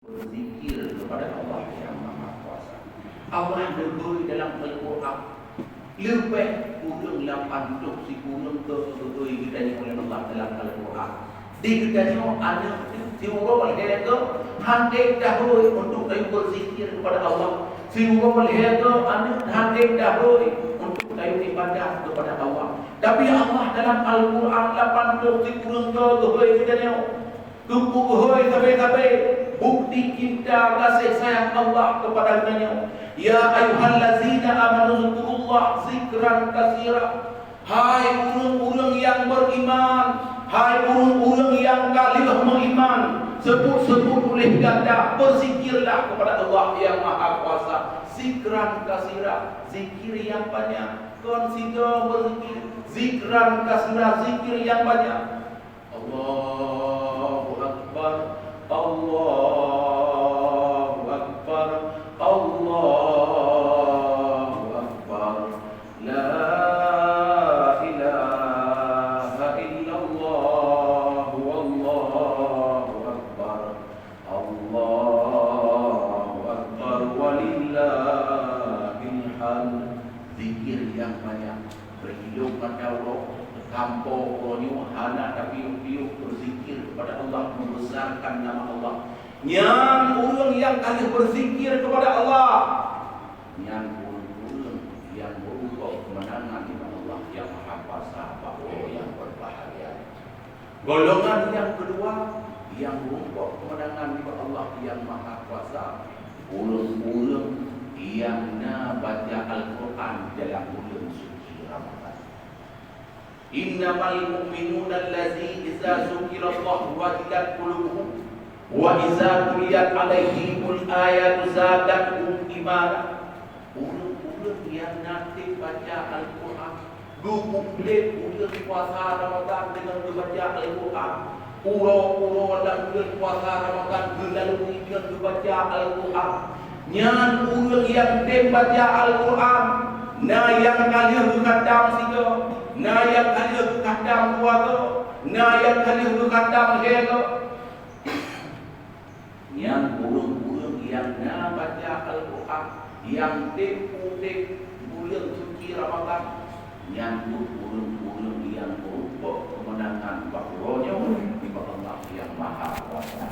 berzikir kepada Allah yang Maha Kuasa. Allah negeri dalam Al-Quran lebih kurang 80 si kurang ke kita ni oleh Allah dalam Al-Quran. Di kita ni ada siapa boleh ke handai dahulu untuk kayu berzikir kepada Allah. Siapa boleh ke handai dahulu untuk kayu ibadah kepada Allah. Tapi Allah dalam Al-Quran 80 si kurang ke kita ni kupuhoi sampai bukti cinta kasih sayang Allah kepada kita. Ya ayyuhallazina amanu zkurullah zikran katsira. Hai orang-orang yang beriman, hai orang-orang yang kalih beriman, sebut-sebut oleh ganda, berzikirlah kepada Allah yang Maha Kuasa. Zikran katsira, zikir yang banyak. Consider berzikir, zikran katsira, zikir yang banyak. Allahu Akbar, Allahu Akbar, Allahu Akbar, La ilaha illallah, Wallahu Akbar, Allahu Akbar, walillahil hamd. Zikir yang banyak, berhidup pada Allah, kampung konyo hana tapi piuk berzikir kepada Allah, membesarkan nama Allah. Yang orang yang kali berzikir kepada Allah, yang orang yang berubah kemenangan di Allah yang Maha Kuasa, Allah yang berbahagia. Golongan yang kedua yang berubah kemenangan di Allah yang Maha Kuasa, orang-orang yang baca Al-Quran dalam bulan suci Ramadan. Innamal mu'minuna allazi idza dzukirallahu wajilat qulubuhum wa idza tuliyat 'alaihimul ayatu zadatuhum imana. Orang-orang yang nanti baca Al-Quran, gugup bulan puasa Ramadan dengan membaca Al-Quran. Pura-pura dalam bulan puasa Ramadan berlalu dengan membaca Al-Quran. Nyan orang yang membaca Al-Quran, na yang kalian kadang siga, na yang kalian kadang puasa, na yang kalian kadang hega. Yang burung-burung yang na baca Al-Quran, yang tempuh bulan suci Ramadan, yang burung-burung yang berubah kemenangan bahwanya di Allah yang Maha Kuasa.